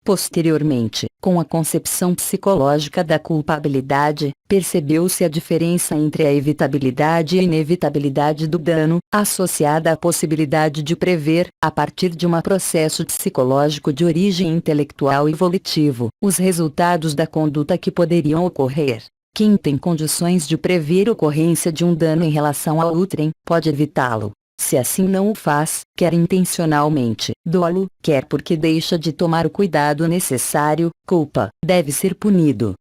Posteriormente, com a concepção psicológica da culpabilidade, percebeu-se a diferença entre a evitabilidade e a inevitabilidade do dano, associada à possibilidade de prever, a partir de um processo psicológico de origem intelectual e volitivo, os resultados da conduta que poderiam ocorrer. Quem tem condições de prever a ocorrência de um dano em relação a outrem, pode evitá-lo. Se assim não o faz, quer intencionalmente, dolo, quer porque deixa de tomar o cuidado necessário, culpa, deve ser punido.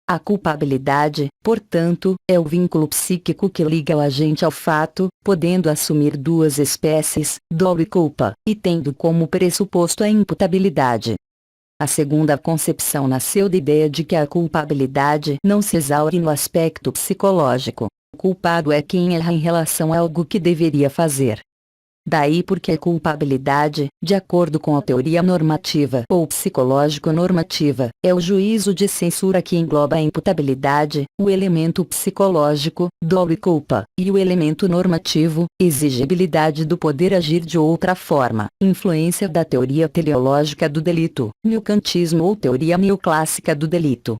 A culpabilidade, portanto, é o vínculo psíquico que liga o agente ao fato, podendo assumir duas espécies, dolo e culpa, e tendo como pressuposto a imputabilidade. A segunda concepção nasceu da ideia de que a culpabilidade não se exaure no aspecto psicológico. O culpado é quem erra em relação a algo que deveria fazer. Daí porque a culpabilidade, de acordo com a teoria normativa ou psicológico-normativa, é o juízo de censura que engloba a imputabilidade, o elemento psicológico, dolo e culpa, e o elemento normativo, exigibilidade do poder agir de outra forma, influência da teoria teleológica do delito, neocantismo ou teoria neoclássica do delito.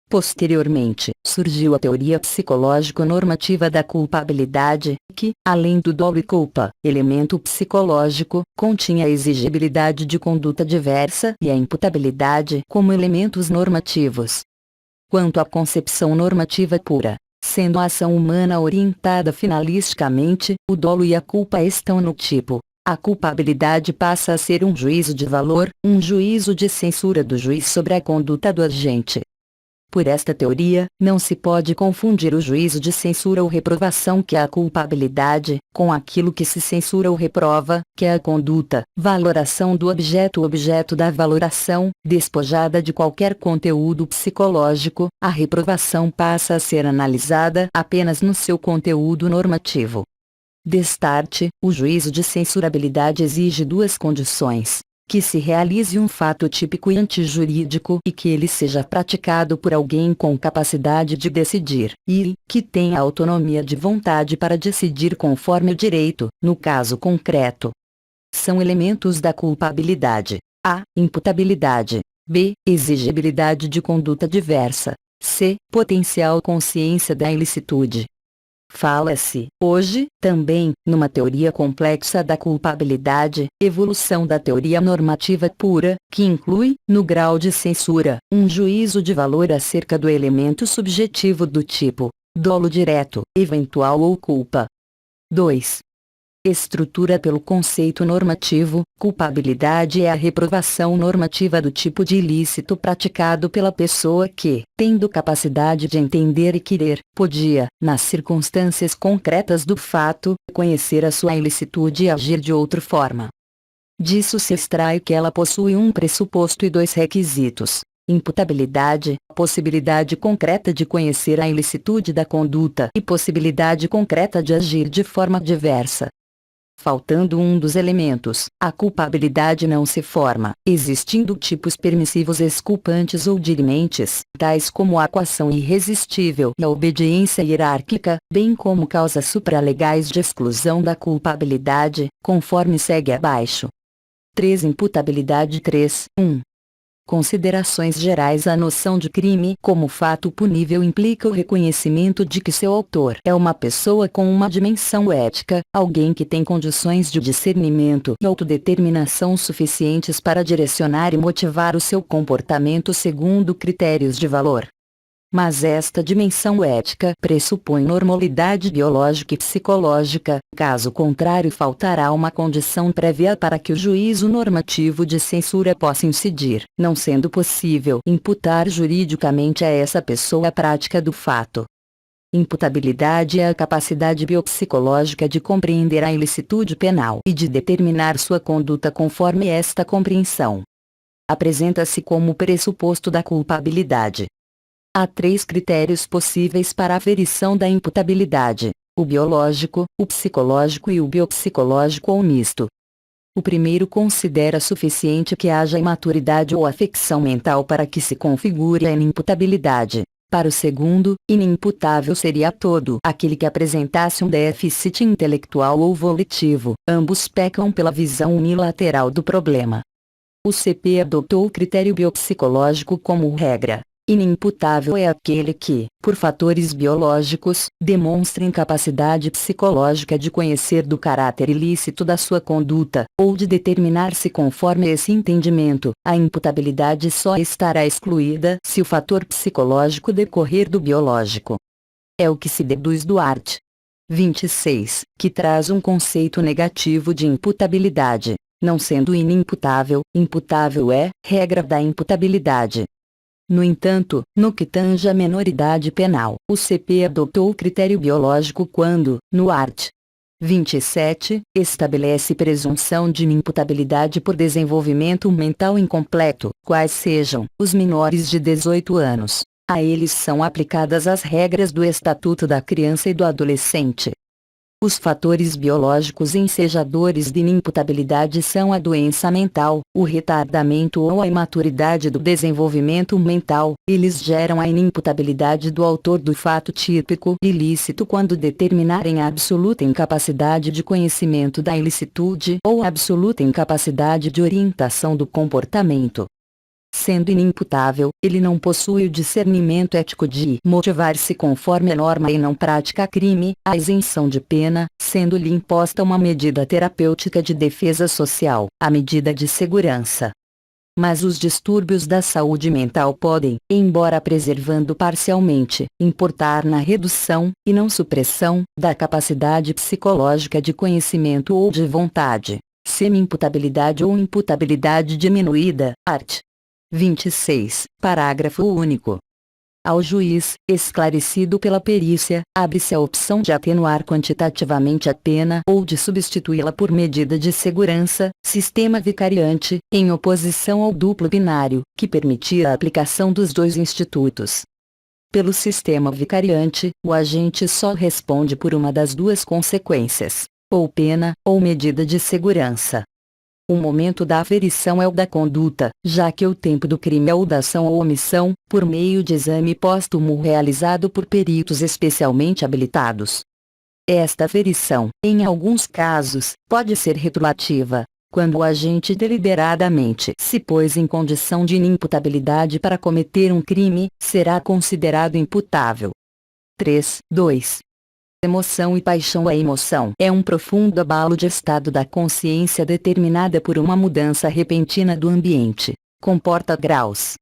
Posteriormente, surgiu a teoria psicológico-normativa da culpabilidade, que, além do dolo e culpa, elemento psicológico, continha a exigibilidade de conduta diversa e a imputabilidade como elementos normativos. Quanto à concepção normativa pura, sendo a ação humana orientada finalisticamente, o dolo e a culpa estão no tipo. A culpabilidade passa a ser um juízo de valor, um juízo de censura do juiz sobre a conduta do agente. Por esta teoria, não se pode confundir o juízo de censura ou reprovação que é a culpabilidade, com aquilo que se censura ou reprova, que é a conduta, valoração do objeto. O objeto da valoração, despojada de qualquer conteúdo psicológico, a reprovação passa a ser analisada apenas no seu conteúdo normativo. Destarte, o juízo de censurabilidade exige duas condições: que se realize um fato típico e antijurídico e que ele seja praticado por alguém com capacidade de decidir, e que tenha autonomia de vontade para decidir conforme o direito, no caso concreto. São elementos da culpabilidade: a. Imputabilidade. b. Exigibilidade de conduta diversa. c. Potencial consciência da ilicitude. Fala-se, hoje, também, numa teoria complexa da culpabilidade, evolução da teoria normativa pura, que inclui, no grau de censura, um juízo de valor acerca do elemento subjetivo do tipo dolo direto, eventual ou culpa. 2. Estrutura pelo conceito normativo: culpabilidade é a reprovação normativa do tipo de ilícito praticado pela pessoa que, tendo capacidade de entender e querer, podia, nas circunstâncias concretas do fato, conhecer a sua ilicitude e agir de outra forma. Disso se extrai que ela possui um pressuposto e dois requisitos: imputabilidade, possibilidade concreta de conhecer a ilicitude da conduta, e possibilidade concreta de agir de forma diversa. Faltando um dos elementos, a culpabilidade não se forma, existindo tipos permissivos exculpantes ou dirimentes, tais como a coação irresistível e a obediência hierárquica, bem como causas supralegais de exclusão da culpabilidade, conforme segue abaixo. 3. Imputabilidade. 3. 1. Considerações gerais: a noção de crime como fato punível implica o reconhecimento de que seu autor é uma pessoa com uma dimensão ética, alguém que tem condições de discernimento e autodeterminação suficientes para direcionar e motivar o seu comportamento segundo critérios de valor. Mas esta dimensão ética pressupõe normalidade biológica e psicológica, caso contrário faltará uma condição prévia para que o juízo normativo de censura possa incidir, não sendo possível imputar juridicamente a essa pessoa a prática do fato. Imputabilidade é a capacidade biopsicológica de compreender a ilicitude penal e de determinar sua conduta conforme esta compreensão. Apresenta-se como pressuposto da culpabilidade. Há 3 critérios possíveis para a aferição da imputabilidade: o biológico, o psicológico e o biopsicológico ou misto. O primeiro considera suficiente que haja imaturidade ou afecção mental para que se configure a inimputabilidade. Para o segundo, inimputável seria todo aquele que apresentasse um déficit intelectual ou volitivo. Ambos pecam pela visão unilateral do problema. O CP adotou o critério biopsicológico como regra. Inimputável é aquele que, por fatores biológicos, demonstra incapacidade psicológica de conhecer do caráter ilícito da sua conduta, ou de determinar-se conforme esse entendimento. A imputabilidade só estará excluída se o fator psicológico decorrer do biológico. É o que se deduz do art. 26, que traz um conceito negativo de imputabilidade. Não sendo inimputável, imputável é regra da imputabilidade. No entanto, no que tange à menoridade penal, o CP adotou o critério biológico quando, no art. 27, estabelece presunção de inimputabilidade por desenvolvimento mental incompleto, quais sejam os menores de 18 anos. A eles são aplicadas as regras do Estatuto da Criança e do Adolescente. Os fatores biológicos ensejadores de inimputabilidade são a doença mental, o retardamento ou a imaturidade do desenvolvimento mental. Eles geram a inimputabilidade do autor do fato típico ilícito quando determinarem a absoluta incapacidade de conhecimento da ilicitude ou a absoluta incapacidade de orientação do comportamento. Sendo inimputável, ele não possui o discernimento ético de motivar-se conforme a norma e não pratica crime, a isenção de pena, sendo-lhe imposta uma medida terapêutica de defesa social, a medida de segurança. Mas os distúrbios da saúde mental podem, embora preservando parcialmente, importar na redução, e não supressão, da capacidade psicológica de conhecimento ou de vontade. Semi-imputabilidade ou imputabilidade diminuída, art. 26, parágrafo único. Ao juiz, esclarecido pela perícia, abre-se a opção de atenuar quantitativamente a pena ou de substituí-la por medida de segurança, sistema vicariante, em oposição ao duplo binário, que permitia a aplicação dos dois institutos. Pelo sistema vicariante, o agente só responde por uma das duas consequências, ou pena, ou medida de segurança. O momento da aferição é o da conduta, já que o tempo do crime é o da ação ou omissão, por meio de exame póstumo realizado por peritos especialmente habilitados. Esta aferição, em alguns casos, pode ser retroativa, quando o agente deliberadamente se pôs em condição de inimputabilidade para cometer um crime, será considerado imputável. 3.2 Emoção e paixão. A emoção é um profundo abalo de estado da consciência determinada por uma mudança repentina do ambiente. Comporta graus.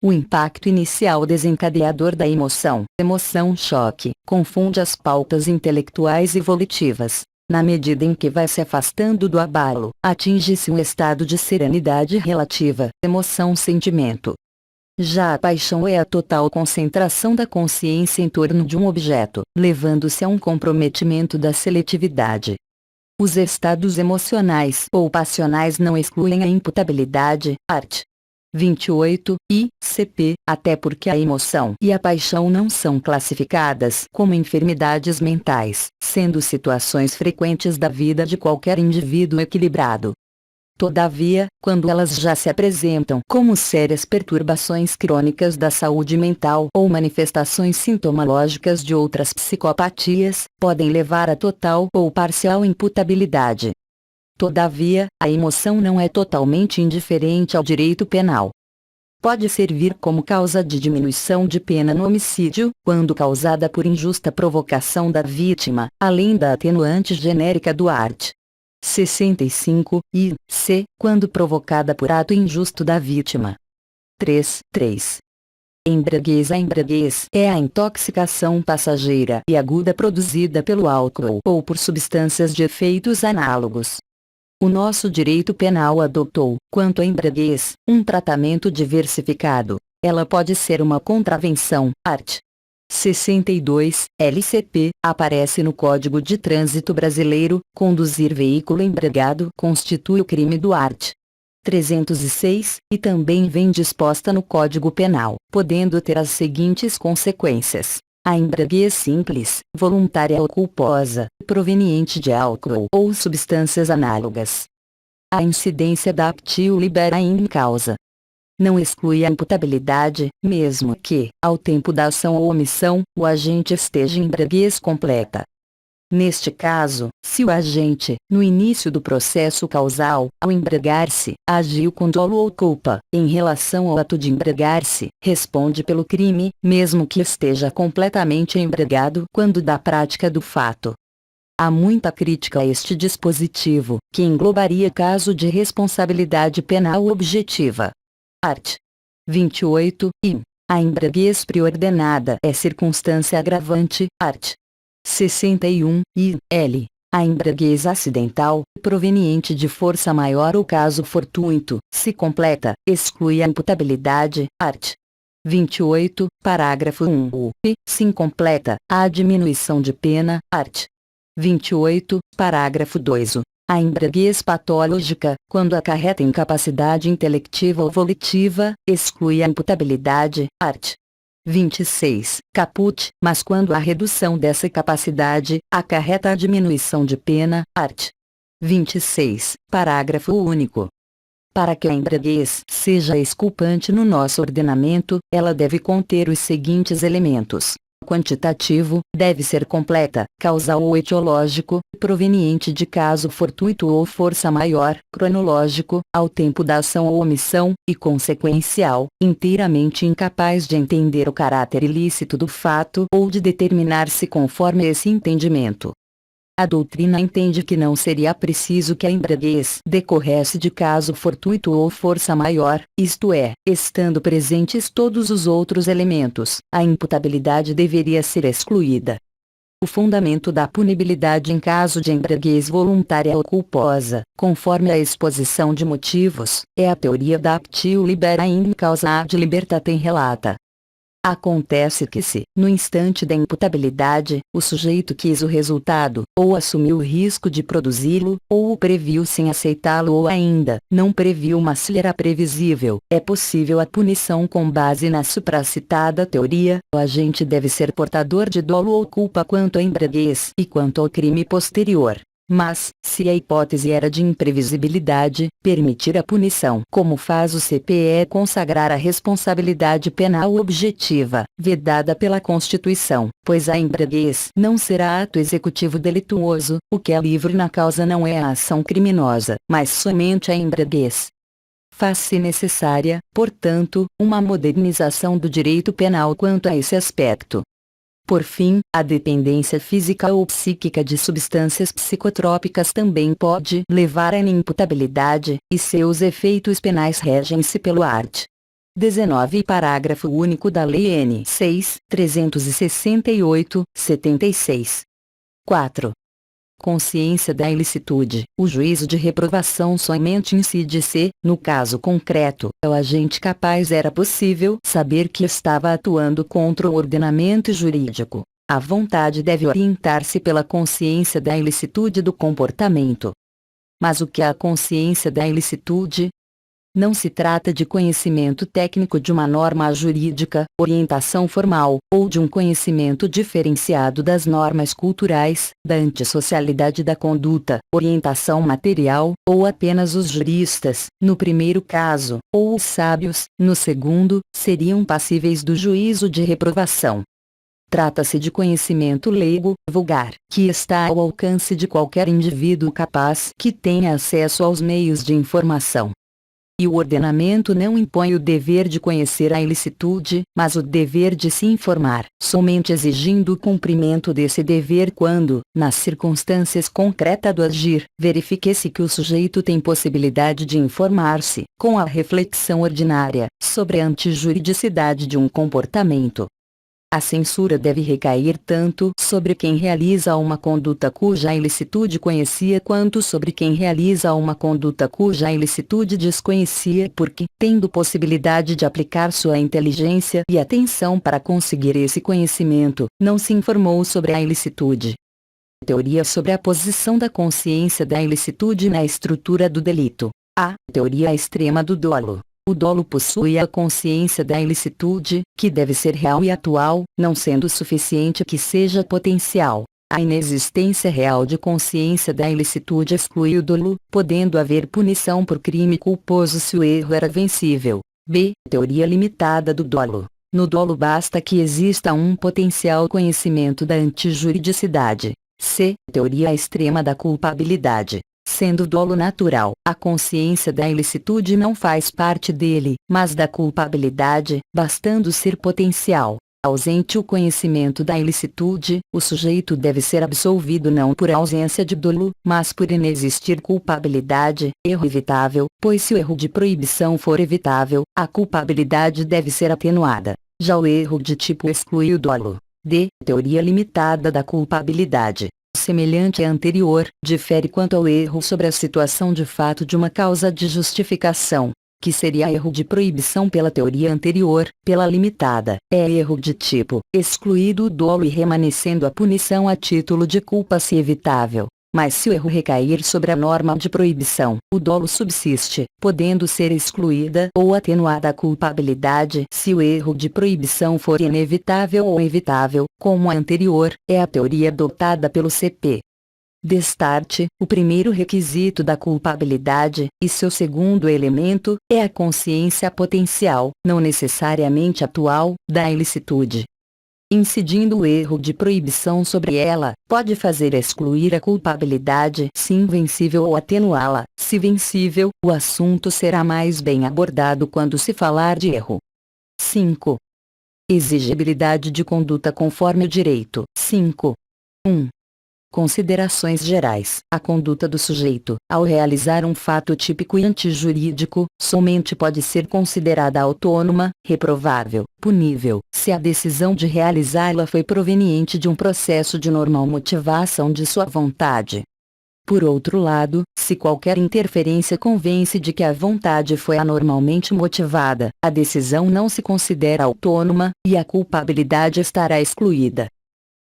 O impacto inicial desencadeador da emoção, emoção-choque, confunde as pautas intelectuais e volitivas. Na medida em que vai se afastando do abalo, atinge-se um estado de serenidade relativa, emoção-sentimento. Já a paixão é a total concentração da consciência em torno de um objeto, levando-se a um comprometimento da seletividade. Os estados emocionais ou passionais não excluem a imputabilidade, art. 28, e, CP, até porque a emoção e a paixão não são classificadas como enfermidades mentais, sendo situações frequentes da vida de qualquer indivíduo equilibrado. Todavia, quando elas já se apresentam como sérias perturbações crônicas da saúde mental ou manifestações sintomológicas de outras psicopatias, podem levar a total ou parcial imputabilidade. Todavia, a emoção não é totalmente indiferente ao direito penal. Pode servir como causa de diminuição de pena no homicídio, quando causada por injusta provocação da vítima, além da atenuante genérica do art. 65, e, c, quando provocada por ato injusto da vítima. 3.3 Embriaguez. A embriaguez é a intoxicação passageira e aguda produzida pelo álcool ou por substâncias de efeitos análogos. O nosso direito penal adotou, quanto à embriaguez, um tratamento diversificado. Ela pode ser uma contravenção, art. 62, LCP, aparece no Código de Trânsito Brasileiro, conduzir veículo embriagado constitui o crime do art. 306, e também vem disposta no Código Penal, podendo ter as seguintes consequências. A embriaguez simples, voluntária ou culposa, proveniente de álcool ou substâncias análogas. A incidência da aptio libera in causa. não exclui a imputabilidade, mesmo que, ao tempo da ação ou omissão, o agente esteja em embriaguez completa. Neste caso, se o agente, no início do processo causal, ao embriagar-se, agiu com dolo ou culpa, em relação ao ato de embriagar-se, responde pelo crime, mesmo que esteja completamente embriagado quando da prática do fato. Há muita crítica a este dispositivo, que englobaria caso de responsabilidade penal objetiva. Art. 28, e a embriaguez preordenada é circunstância agravante. Art. 61, e L. A embriaguez acidental, proveniente de força maior ou caso fortuito, se completa, exclui a imputabilidade. Art. 28, parágrafo 1 p. Se incompleta, há diminuição de pena. Art. 28, parágrafo 2 a embriaguez patológica, quando acarreta incapacidade intelectiva ou volitiva, exclui a imputabilidade. Art. 26, caput, mas quando a redução dessa capacidade acarreta a diminuição de pena. Art. 26, parágrafo único. Para que a embriaguez seja exculpante no nosso ordenamento, ela deve conter os seguintes elementos: quantitativo, deve ser completa, causal ou etiológico, proveniente de caso fortuito ou força maior, cronológico, ao tempo da ação ou omissão, e consequencial, inteiramente incapaz de entender o caráter ilícito do fato ou de determinar-se conforme esse entendimento. A doutrina entende que não seria preciso que a embriaguez decorresse de caso fortuito ou força maior, isto é, estando presentes todos os outros elementos, a imputabilidade deveria ser excluída. O fundamento da punibilidade em caso de embriaguez voluntária ou culposa, conforme a exposição de motivos, é a teoria da aptio libera in causa ad libertatem relata. Acontece que se, no instante da imputabilidade, o sujeito quis o resultado, ou assumiu o risco de produzi-lo, ou o previu sem aceitá-lo ou ainda, não previu mas se era previsível, é possível a punição com base na supracitada teoria, o agente deve ser portador de dolo ou culpa quanto à embriaguez e quanto ao crime posterior. Mas, se a hipótese era de imprevisibilidade, permitir a punição, como faz o CPE, consagrar a responsabilidade penal objetiva, vedada pela Constituição, pois a embriaguez não será ato executivo delituoso, o que é livre na causa não é a ação criminosa, mas somente a embriaguez. Faz-se necessária, portanto, uma modernização do direito penal quanto a esse aspecto. Por fim, a dependência física ou psíquica de substâncias psicotrópicas também pode levar à inimputabilidade, e seus efeitos penais regem-se pelo art. 19 parágrafo único da Lei N. 6.368, 76. 4. Consciência da ilicitude. O juízo de reprovação somente incide se, no caso concreto, o agente capaz era possível saber que estava atuando contra o ordenamento jurídico. A vontade deve orientar-se pela consciência da ilicitude do comportamento. Mas o que é a consciência da ilicitude? Não se trata de conhecimento técnico de uma norma jurídica, orientação formal, ou de um conhecimento diferenciado das normas culturais, da antissocialidade da conduta, orientação material, ou apenas os juristas, no primeiro caso, ou os sábios, no segundo, seriam passíveis do juízo de reprovação. Trata-se de conhecimento leigo, vulgar, que está ao alcance de qualquer indivíduo capaz que tenha acesso aos meios de informação. E o ordenamento não impõe o dever de conhecer a ilicitude, mas o dever de se informar, somente exigindo o cumprimento desse dever quando, nas circunstâncias concretas do agir, verifique-se que o sujeito tem possibilidade de informar-se, com a reflexão ordinária, sobre a antijuridicidade de um comportamento. A censura deve recair tanto sobre quem realiza uma conduta cuja ilicitude conhecia quanto sobre quem realiza uma conduta cuja ilicitude desconhecia porque, tendo possibilidade de aplicar sua inteligência e atenção para conseguir esse conhecimento, não se informou sobre a ilicitude. Teoria sobre a posição da consciência da ilicitude na estrutura do delito. A teoria extrema do dolo. O dolo possui a consciência da ilicitude, que deve ser real e atual, não sendo suficiente que seja potencial. A inexistência real de consciência da ilicitude exclui o dolo, podendo haver punição por crime culposo se o erro era vencível. B. Teoria limitada do dolo. No dolo basta que exista um potencial conhecimento da antijuridicidade. C. Teoria extrema da culpabilidade. Sendo dolo natural, a consciência da ilicitude não faz parte dele, mas da culpabilidade, bastando ser potencial. Ausente o conhecimento da ilicitude, o sujeito deve ser absolvido não por ausência de dolo, mas por inexistir culpabilidade, erro evitável, pois se o erro de proibição for evitável, a culpabilidade deve ser atenuada. Já o erro de tipo exclui o dolo. D. Teoria limitada da culpabilidade. Semelhante à anterior, difere quanto ao erro sobre a situação de fato de uma causa de justificação, que seria erro de proibição pela teoria anterior, pela limitada, é erro de tipo, excluído o dolo e remanescendo a punição a título de culpa se evitável. Mas se o erro recair sobre a norma de proibição, o dolo subsiste, podendo ser excluída ou atenuada a culpabilidade se o erro de proibição for inevitável ou evitável, como a anterior, é a teoria adotada pelo CP. Destarte, o primeiro requisito da culpabilidade, e seu segundo elemento, é a consciência potencial, não necessariamente atual, da ilicitude. Incidindo o erro de proibição sobre ela, pode fazer excluir a culpabilidade se invencível ou atenuá-la, se vencível, o assunto será mais bem abordado quando se falar de erro. 5. Exigibilidade de conduta conforme o direito. 5. 1. Considerações gerais. A conduta do sujeito, ao realizar um fato típico e antijurídico, somente pode ser considerada autônoma, reprovável, punível, se a decisão de realizá-la foi proveniente de um processo de normal motivação de sua vontade. Por outro lado, se qualquer interferência convence de que a vontade foi anormalmente motivada, a decisão não se considera autônoma, e a culpabilidade estará excluída.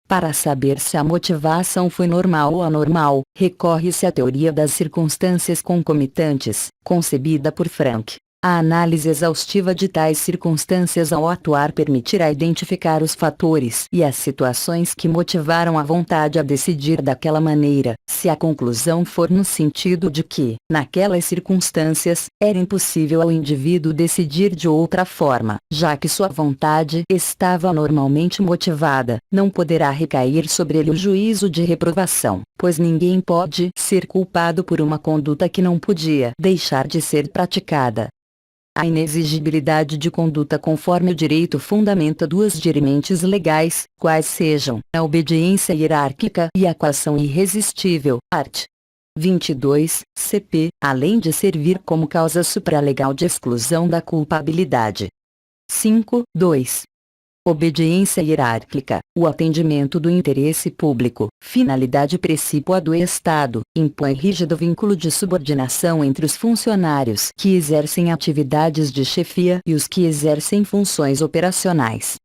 Para saber se a motivação foi normal ou anormal, recorre-se à teoria das circunstâncias concomitantes, concebida por Frank. A análise exaustiva de tais circunstâncias ao atuar permitirá identificar os fatores e as situações que motivaram a vontade a decidir daquela maneira, se a conclusão for no sentido de que, naquelas circunstâncias, era impossível ao indivíduo decidir de outra forma, já que sua vontade estava normalmente motivada, não poderá recair sobre ele o juízo de reprovação, pois ninguém pode ser culpado por uma conduta que não podia deixar de ser praticada. A inexigibilidade de conduta conforme o direito fundamenta duas dirimentes legais, quais sejam a obediência hierárquica e a coação irresistível, art. 22, CP, além de servir como causa supralegal de exclusão da culpabilidade. 5. 2. Obediência hierárquica, o atendimento do interesse público, finalidade precípua do Estado, impõe rígido vínculo de subordinação entre os funcionários que exercem atividades de chefia e os que exercem funções operacionais.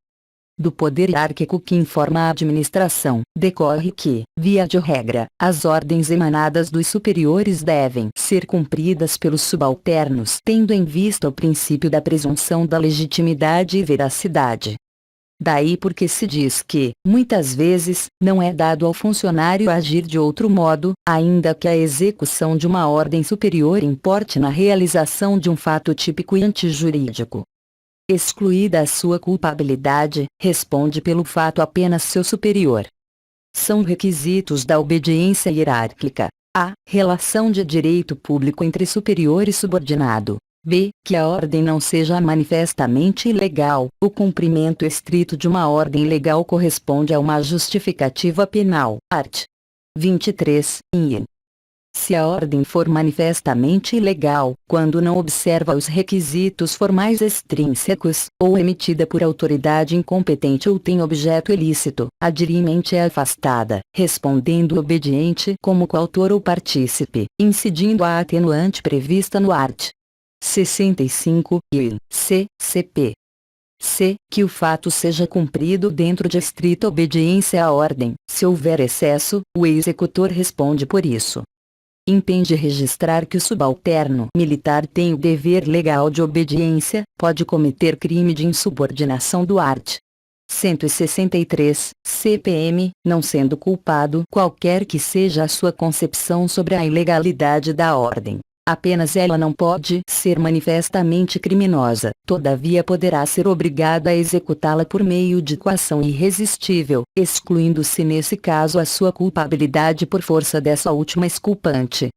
Do poder hierárquico que informa a administração, decorre que, via de regra, as ordens emanadas dos superiores devem ser cumpridas pelos subalternos, tendo em vista o princípio da presunção da legitimidade e veracidade. Daí porque se diz que, muitas vezes, não é dado ao funcionário agir de outro modo, ainda que a execução de uma ordem superior importe na realização de um fato típico e antijurídico. Excluída a sua culpabilidade, responde pelo fato apenas seu superior. São requisitos da obediência hierárquica: a. Relação de direito público entre superior e subordinado. B. Que a ordem não seja manifestamente ilegal. O cumprimento estrito de uma ordem legal corresponde a uma justificativa penal. Art. 23, in. Se a ordem for manifestamente ilegal, quando não observa os requisitos formais extrínsecos, ou emitida por autoridade incompetente ou tem objeto ilícito, a dirimente é afastada, respondendo o obediente como coautor ou partícipe, incidindo a atenuante prevista no art. 65, e c. CP. C. Que o fato seja cumprido dentro de estrita obediência à ordem. Se houver excesso, o executor responde por isso. Impende registrar que o subalterno militar tem o dever legal de obediência, pode cometer crime de insubordinação do art. 163, CPM, não sendo culpado qualquer que seja a sua concepção sobre a ilegalidade da ordem. Apenas ela não pode ser manifestamente criminosa, todavia poderá ser obrigada a executá-la por meio de coação irresistível, excluindo-se nesse caso a sua culpabilidade por força dessa última exculpante.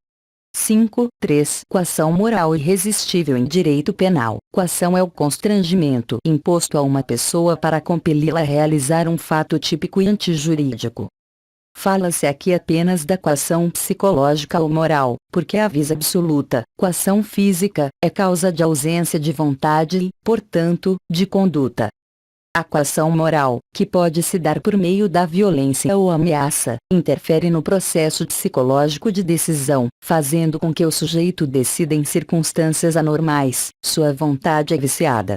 5.3 Coação moral irresistível em direito penal. Coação é o constrangimento imposto a uma pessoa para compeli-la a realizar um fato típico e antijurídico. Fala-se aqui apenas da coação psicológica ou moral, porque a vis absoluta, coação física, é causa de ausência de vontade e, portanto, de conduta. A coação moral, que pode se dar por meio da violência ou ameaça, interfere no processo psicológico de decisão, fazendo com que o sujeito decida em circunstâncias anormais. Sua vontade é viciada.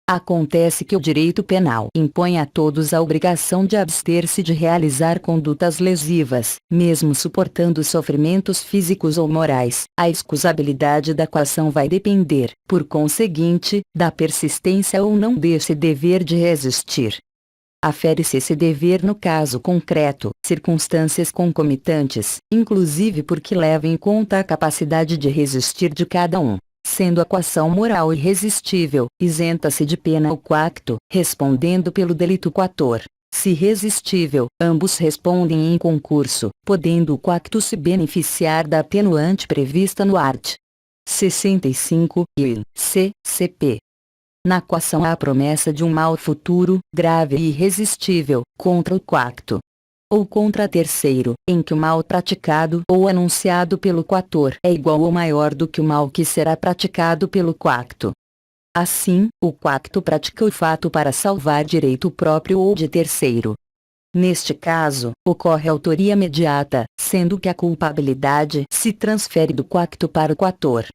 Acontece que o direito penal impõe a todos a obrigação de abster-se de realizar condutas lesivas, mesmo suportando sofrimentos físicos ou morais. A excusabilidade da coação vai depender, por conseguinte, da persistência ou não desse dever de resistir. Afere-se esse dever no caso concreto, circunstâncias concomitantes, inclusive porque leva em conta a capacidade de resistir de cada um. Sendo a coação moral irresistível, isenta-se de pena o coacto, respondendo pelo delito coator. Se irresistível, ambos respondem em concurso, podendo o coacto se beneficiar da atenuante prevista no art. 65 e CCP. Na coação há a promessa de um mal futuro, grave e irresistível, contra o coacto. Ou contra terceiro, em que o mal praticado ou anunciado pelo coator é igual ou maior do que o mal que será praticado pelo coacto. Assim, o coacto pratica o fato para salvar direito próprio ou de terceiro. Neste caso, ocorre autoria imediata, sendo que a culpabilidade se transfere do coacto para o coator.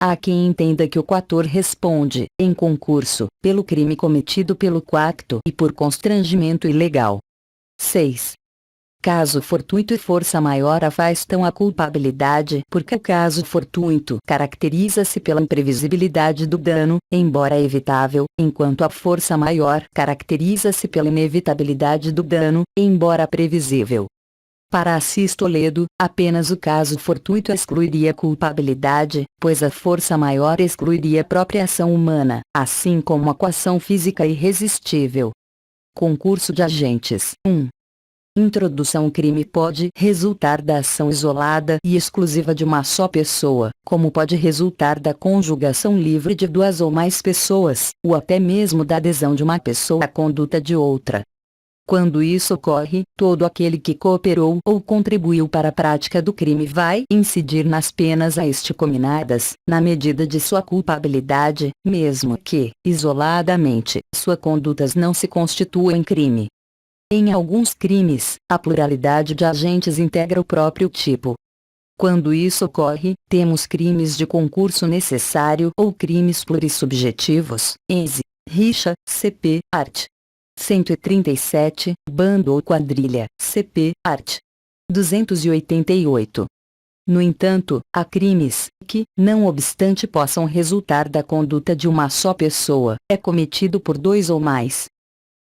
Há quem entenda que o coator responde, em concurso, pelo crime cometido pelo coacto e por constrangimento ilegal. 6. Caso fortuito e força maior afastam a culpabilidade, porque o caso fortuito caracteriza-se pela imprevisibilidade do dano, embora evitável, enquanto a força maior caracteriza-se pela inevitabilidade do dano, embora previsível. Para Assis Toledo, apenas o caso fortuito excluiria a culpabilidade, pois a força maior excluiria a própria ação humana, assim como a coação física irresistível. Concurso de agentes. 1. Introdução. O crime pode resultar da ação isolada e exclusiva de uma só pessoa, como pode resultar da conjugação livre de duas ou mais pessoas, ou até mesmo da adesão de uma pessoa à conduta de outra. Quando isso ocorre, todo aquele que cooperou ou contribuiu para a prática do crime vai incidir nas penas a este cominadas, na medida de sua culpabilidade, mesmo que, isoladamente, suas condutas não se constituam em crime. Em alguns crimes, a pluralidade de agentes integra o próprio tipo. Quando isso ocorre, temos crimes de concurso necessário ou crimes plurissubjetivos, ENSE, rixa, CP, art. 137, bando ou quadrilha, CP, art. 288. No entanto, há crimes que, não obstante possam resultar da conduta de uma só pessoa, é cometido por dois ou mais.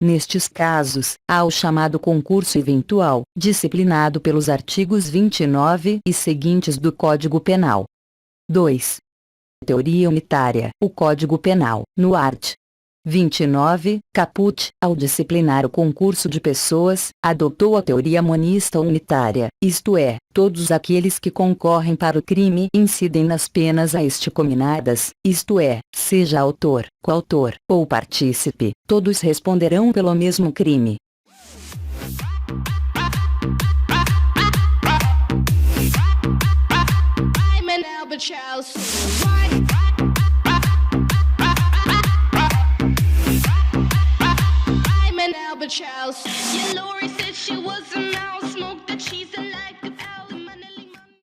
Nestes casos, há o chamado concurso eventual, disciplinado pelos artigos 29 e seguintes do Código Penal. 2. Teoria unitária. O Código Penal, no art. 29, caput, ao disciplinar o concurso de pessoas, adotou a teoria monista unitária, isto é, todos aqueles que concorrem para o crime incidem nas penas a este cominadas, isto é, seja autor, coautor ou partícipe, todos responderão pelo mesmo crime. I'm an Albert Charles.